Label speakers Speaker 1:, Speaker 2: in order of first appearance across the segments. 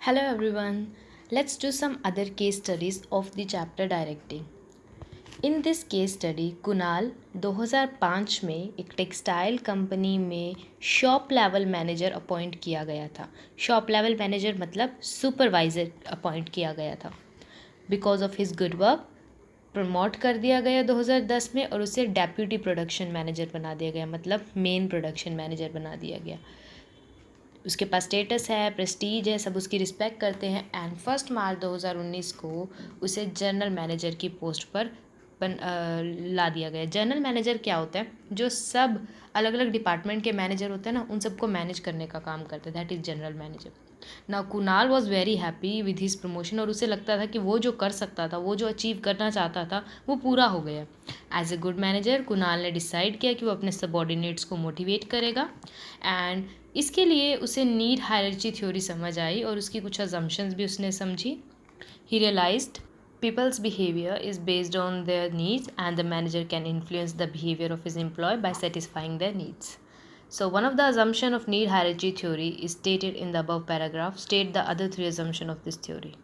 Speaker 1: Hello everyone. Let's do some other case studies of the chapter directing. In this case study, Kunal 2005 में एक textile company में shop level manager appoint किया गया था. Shop level manager मतलब supervisor appoint किया गया था. Because of his good work promote कर दिया गया 2010 में और उसे डेप्यूटी प्रोडक्शन मैनेजर बना दिया गया, मतलब मेन प्रोडक्शन मैनेजर बना दिया गया. उसके पास स्टेटस है, प्रेस्टीज है, सब उसकी रिस्पेक्ट करते हैं. एंड 1 मार्च 2019 को उसे जनरल मैनेजर की पोस्ट पर ला दिया गया. जनरल मैनेजर क्या होता है? जो सब अलग अलग डिपार्टमेंट के मैनेजर होते हैं ना, उन सबको मैनेज करने का काम करता है. That is general manager. ना Kunal was very happy with his promotion और उसे लगता था कि वो जो कर सकता था, वो जो अचीव करना चाहता था, वो पूरा हो गया. As a good manager Kunal ने डिसाइड किया कि वो अपने सबॉर्डिनेट्स को मोटिवेट करेगा. एंड इसके लिए उसे नीड हायरार्ची थ्योरी समझ आई और उसकी कुछ अजम्पशंस भी उसने समझी. ही realised people's behavior is based on their needs and the manager can influence the behavior of his employee by satisfying their needs. So one of the assumption of need hierarchy theory is stated in the above paragraph. State the other three assumption of this theory.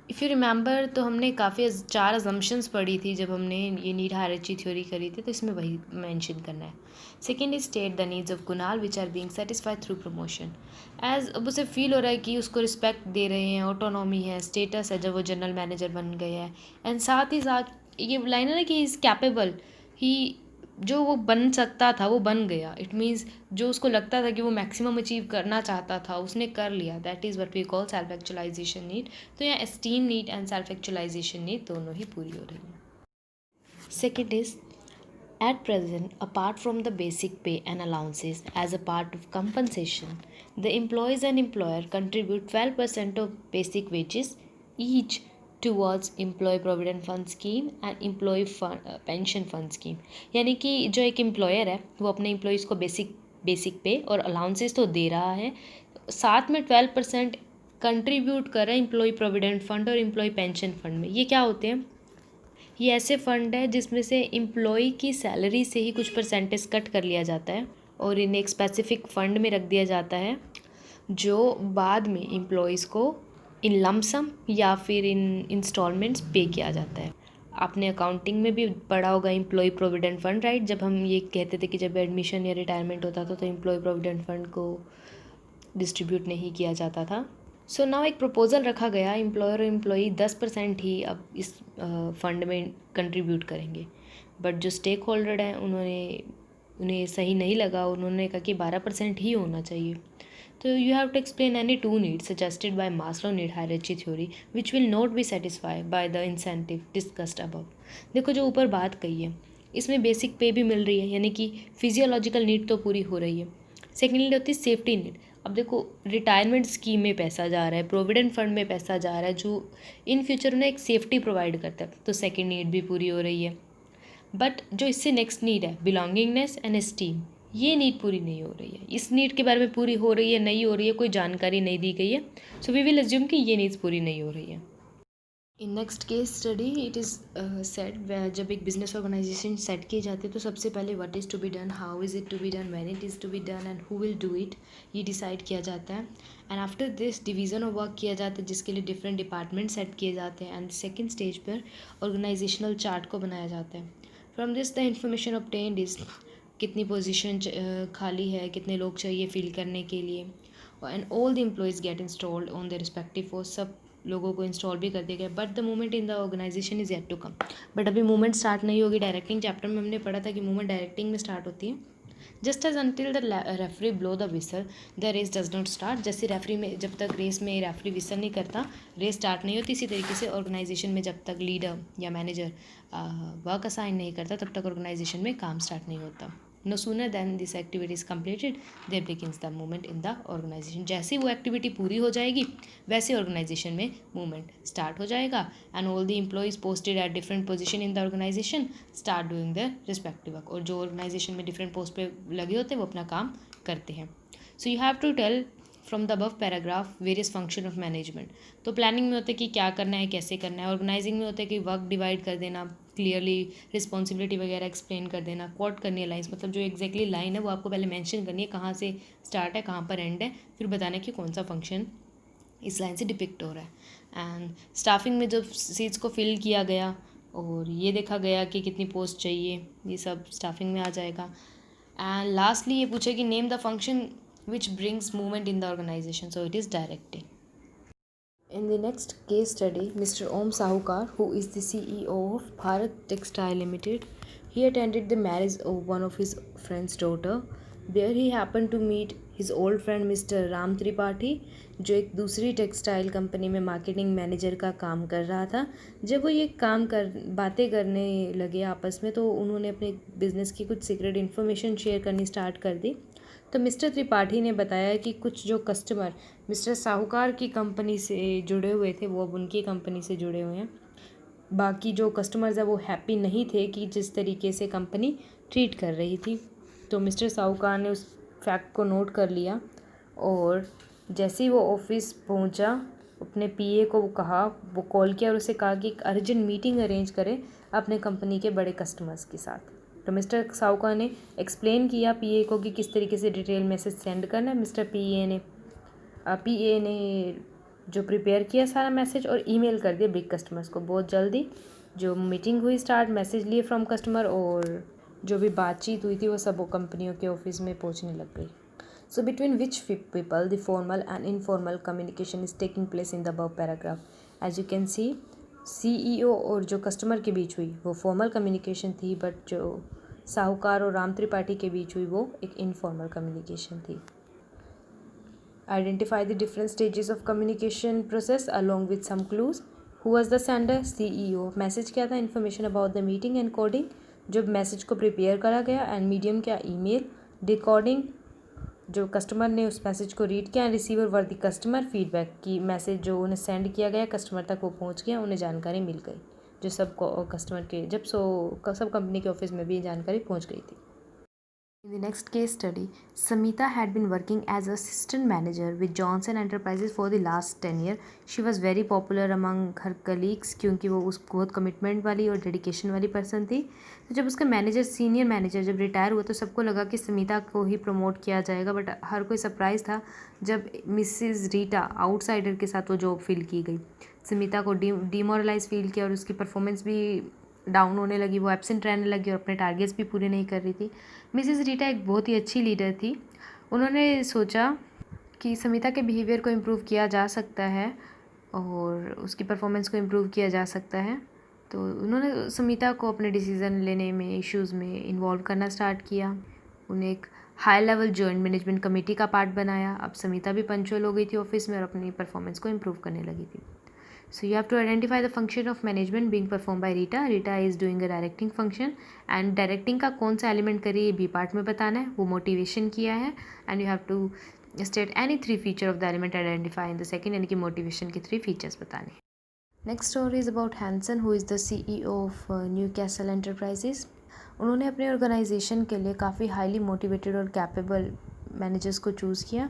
Speaker 1: If you remember तो हमने काफ़ी 4 assumptions पढ़ी थी जब हमने ये need hierarchy theory करी थी, तो इसमें वही मेंशन करना है. Second is state the needs of Kunal which are being satisfied through promotion. As अब उसे फील हो रहा है कि उसको रिस्पेक्ट दे रहे हैं, ऑटोनॉमी है, स्टेटस है जब वो जनरल मैनेजर बन गए हैं. एंड साथ ही साथ ये लाइन है ना कि इज़ कैपेबल, ही जो वो बन सकता था वो बन गया. इट मीन्स जो उसको लगता था कि वो मैक्सिमम अचीव करना चाहता था उसने कर लिया. That is what we call self actualisation need. तो यहाँ esteem need and self actualisation need दोनों ही पूरी हो रही है. Second is at present, apart from the basic pay and allowances as a part of compensation, the employees and employer contribute 12% of basic wages each towards employee provident fund scheme and employee pension fund scheme. यानी कि जो एक employer है वो अपने employees को basic पे और अलाउंसेस तो दे रहा है, साथ में 12% कंट्रीब्यूट कर रहा है एम्प्लॉय प्रोविडेंट फंड और एम्प्लॉय पेंशन फंड में. ये क्या होते हैं? ये ऐसे फ़ंड है जिसमें से एम्प्लॉय की सैलरी से ही कुछ परसेंटेज कट कर लिया जाता है और इन्हें एक स्पेसिफिक फ़ंड में रख दिया जाता है जो बाद में एम्प्लॉयज़ को इन लमसम या फिर इन इंस्टॉलमेंट्स पे किया जाता है. आपने अकाउंटिंग में भी पढ़ा होगा एम्प्लॉय प्रोविडेंट फंड, राइट? जब हम ये कहते थे कि जब एडमिशन या रिटायरमेंट होता था तो एम्प्लॉय प्रोविडेंट फंड को डिस्ट्रीब्यूट नहीं किया जाता था. सो नाउ एक प्रपोज़ल रखा गया, एम्प्लॉयर और एम्प्लॉई 10% ही अब इस फंड में कंट्रीब्यूट करेंगे. बट जो स्टेक होल्डर हैं उन्हें सही नहीं लगा. उन्होंने कहा कि 12% ही होना चाहिए. तो you have to explain any two needs suggested by Maslow need hierarchy theory which will not be satisfied by the incentive discussed above. देखो जो ऊपर बात कही है इसमें बेसिक पे भी मिल रही है, यानी कि फिजियोलॉजिकल नीड तो पूरी हो रही है. सेकेंडली होती है सेफ्टी नीड. अब देखो रिटायरमेंट स्कीम में पैसा जा रहा है, प्रोविडेंट फंड में पैसा जा रहा है जो इन फ्यूचर उन्हें एक सेफ्टी प्रोवाइड करता है, तो सेकेंड नीड भी पूरी हो रही है. बट जो इससे नेक्स्ट नीड है बिलोंगिंगनेस एंड एस्टीम, ये नीड पूरी नहीं हो रही है. इस नीड के बारे में पूरी हो रही है नहीं हो रही है कोई जानकारी नहीं दी गई है. सो वी विल अज्यूम कि ये नीड्स पूरी नहीं हो रही है. In next case study it is set, जब एक बिजनेस ऑर्गेनाइजेशन सेट की जाती है तो सबसे पहले what is to be done, how is it to be done, when it is to be done and who will do it, ये decide किया जाता है. And after this division of work किया जाता है जिसके लिए डिफरेंट डिपार्टमेंट सेट किए जाते हैं. एंड सेकेंड स्टेज पर ऑर्गेनाइजेशनल चार्ट को बनाया जाता है. From this the information obtained is कितनी पोजीशन खाली है, कितने लोग चाहिए फिल करने के लिए. And all the employees get installed on the respective post. सब लोगों को इंस्टॉल भी कर दिया गया. But the movement in the organisation is yet to come. But अभी मूवमेंट स्टार्ट नहीं होगी. डायरेक्टिंग चैप्टर में हमने पढ़ा था कि मूवमेंट डायरेक्टिंग में स्टार्ट होती है. Just as until the referee blow the whistle the race does not start. जैसे रेफरी में जब तक रेस में रेफरी विसल नहीं करता रेस स्टार्ट नहीं होती, इसी तरीके से ऑर्गेनाइजेशन में जब तक लीडर या मैनेजर वर्क असाइन नहीं करता तब तक ऑर्गेनाइजेशन में काम स्टार्ट नहीं होता. No sooner than this activity is completed there begins the movement in the organisation. जैसे वो एक्टिविटी पूरी हो जाएगी वैसे ऑर्गेनाइजेशन में मूवमेंट स्टार्ट हो जाएगा. And all the employees posted at different position in the organisation start doing the respective work. और जो ऑर्गेनाइजेशन में डिफरेंट पोस्ट पे लगे होते हैं वो अपना काम करते हैं. So you have to tell from the above paragraph various function of management. तो प्लानिंग में होता है कि क्या करना है, कैसे करना है. ऑर्गेनाइजिंग में होता है कि वर्क डिवाइड कर देना, क्लियरली रिस्पॉन्सिबिलिटी वगैरह एक्सप्लेन कर देना. क्वाट करनी है लाइन्स, मतलब जो एग्जैक्टली लाइन है वो आपको पहले मेंशन करनी है, कहाँ से स्टार्ट है कहाँ पर एंड है, फिर बताना है कि कौन सा फंक्शन इस लाइन से डिपिक्ट हो रहा है। एंड स्टाफिंग में जब सीट्स को फिल किया गया और ये देखा गया कि कितनी पोस्ट चाहिए, ये सब स्टाफिंग में आ जाएगा। एंड लास्टली ये पूछे कि name the function which brings movement in the organisation, so it is directing. In the next case study, Mr. Om Sahukar, who is the CEO of Bharat Textile Limited, he attended the marriage of one of his friend's daughter. There he happened to meet his old friend Mr. Ram Tripathi, जो एक दूसरी textile company में marketing manager का काम कर रहा था। जब वो ये बातें करने लगे आपस में, तो उन्होंने अपने बिजनेस की कुछ सीक्रेट इन्फॉर्मेशन शेयर करनी स्टार्ट कर दी। तो मिस्टर त्रिपाठी ने बताया कि कुछ जो कस्टमर मिस्टर साहूकार की कंपनी से जुड़े हुए थे, वो अब उनकी कंपनी से जुड़े हुए हैं। बाकी जो कस्टमर्स हैं वो हैप्पी नहीं थे कि जिस तरीके से कंपनी ट्रीट कर रही थी। तो मिस्टर साहूकार ने उस फैक्ट को नोट कर लिया और जैसे ही वो ऑफिस पहुंचा, अपने पीए को वो कॉल किया और उसे कहा कि एक अर्जेंट मीटिंग अरेंज करें अपने कंपनी के बड़े कस्टमर्स के साथ। तो मिस्टर साहूकार ने एक्सप्लेन किया पीए को कि किस तरीके से डिटेल मैसेज सेंड करना है। मिस्टर पीए ने जो प्रिपेयर किया सारा मैसेज और ईमेल कर दिया बिग कस्टमर्स को। बहुत जल्दी जो मीटिंग हुई स्टार्ट, मैसेज लिए फ्रॉम कस्टमर और जो भी बातचीत हुई थी वो सब वो कंपनियों के ऑफिस में पहुंचने लग गई। So between which people the formal and informal communication is taking place in the above paragraph. As you can see, CEO और जो कस्टमर के बीच हुई वो फॉर्मल कम्युनिकेशन थी, बट जो साहूकार और राम त्रिपाठी के बीच हुई वो एक इनफॉर्मल कम्युनिकेशन थी। Identify the different stages of communication process along with some clues. Who was the sender? CEO. Message क्या था? Information about the meeting and coding, जो मैसेज को प्रिपेयर करा गया। एंड मीडियम क्या? ईमेल। डिकोडिंग, जो customer ने उस मैसेज को रीड किया। Receiver were the customer, feedback की मैसेज जो उन्हें सेंड किया गया कस्टमर तक वो पहुंच गया, उन्हें जानकारी मिल गई, जो सब कस्टमर के सब कंपनी के ऑफिस में भी ये जानकारी पहुंच गई थी। In the next case study, Samita had been working as assistant manager with Johnson Enterprises for the last 10 years. She was very popular among her colleagues क्योंकि वो उस बहुत कमिटमेंट वाली और डेडिकेशन वाली पर्सन थी। तो जब उसका सीनियर मैनेजर जब रिटायर हुआ तो सबको लगा कि समीता को ही प्रमोट किया जाएगा, बट हर कोई सरप्राइज था जब मिसेस रीटा आउटसाइडर के साथ वो जॉब फिल की गई। समीता को डिमोरलाइज फील किया और उसकी परफॉर्मेंस भी डाउन होने लगी, वो एब्सेंट रहने लगी और अपने टारगेट्स भी पूरे नहीं कर रही थी। मिसेस रीटा एक बहुत ही अच्छी लीडर थी। उन्होंने सोचा कि समीता के बिहेवियर को इम्प्रूव किया जा सकता है और उसकी परफॉर्मेंस को इम्प्रूव किया जा सकता है। तो उन्होंने समीता को अपने डिसीज़न लेने में, इश्यूज़ में इन्वॉल्व करना स्टार्ट किया। उन्हें एक high level joint management committee का पार्ट बनाया। अब समीता भी पंचुअल हो गई थी ऑफिस में और अपनी परफॉर्मेंस को इम्प्रूव करने लगी थी। So you have to identify the function of management being performed by Rita. Rita is doing a directing function and directing का कौन सा एलिमेंट करिए ये बी पार्ट में बताना है, वो मोटिवेशन किया है। And you have to state any 3 feature of the element identify in the second, यानी कि मोटिवेशन के 3 फीचर्स बताने। Next story is about Hanson, who is the CEO of New Castle enterprises. उन्होंने अपने ऑर्गेनाइजेशन के लिए काफ़ी हाईली मोटिवेटेड और कैपेबल मैनेजर्स को चूज़ किया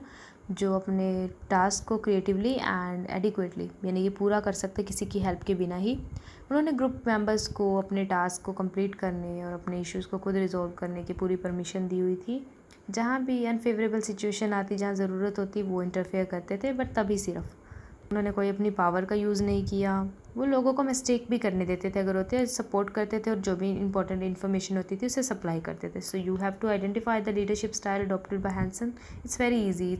Speaker 1: जो अपने टास्क को क्रिएटिवली एंड एडिक्वेटली, यानी कि पूरा कर सकते किसी की हेल्प के बिना ही। उन्होंने ग्रुप मेंबर्स को अपने टास्क को कंप्लीट करने और अपने इश्यूज़ को खुद रिजॉल्व करने की पूरी परमिशन दी हुई थी। जहाँ भी अनफेवरेबल सिचुएशन आती, जहाँ ज़रूरत होती, वो इंटरफेयर करते थे, बट तभी सिर्फ। उन्होंने कोई अपनी पावर का यूज़ नहीं किया। वो लोगों को मिस्टेक भी करने देते थे अगर होते, सपोर्ट करते थे और जो भी इंपॉर्टेंट इन्फॉर्मेशन होती थी उसे सप्लाई करते थे। So you have to identify the leadership style adopted by Hanson. It's very easy,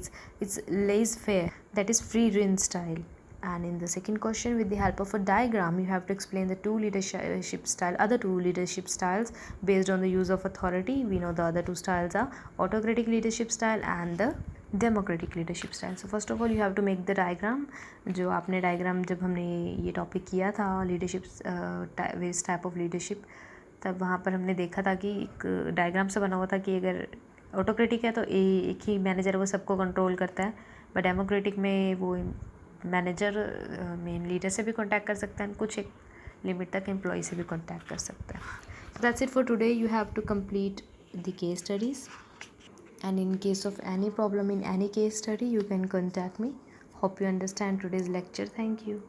Speaker 1: it's laissez faire, that is free rein style. And in the second question, with the help of a diagram, you have to explain the other two leadership styles based on the use of authority. We know the other two styles are autocratic leadership style and the democratic leadership style. So first of all, you have to make the diagram. जो आपने diagram जब हमने ये topic किया था leadership, various type of leadership, तब वहाँ पर हमने देखा था कि एक diagram सा बना हुआ था कि अगर autocratic है तो एक ही मैनेजर वो सबको कंट्रोल करता है, बट डेमोक्रेटिक में वो मैनेजर मेन लीडर से भी कांटेक्ट कर सकता है, कुछ एक लिमिट तक एम्प्लॉय से भी कांटेक्ट कर सकता है। So that's it for today. You have to complete the case studies and in case of any problem in any case study you can contact me. Hope you understand today's lecture. Thank you.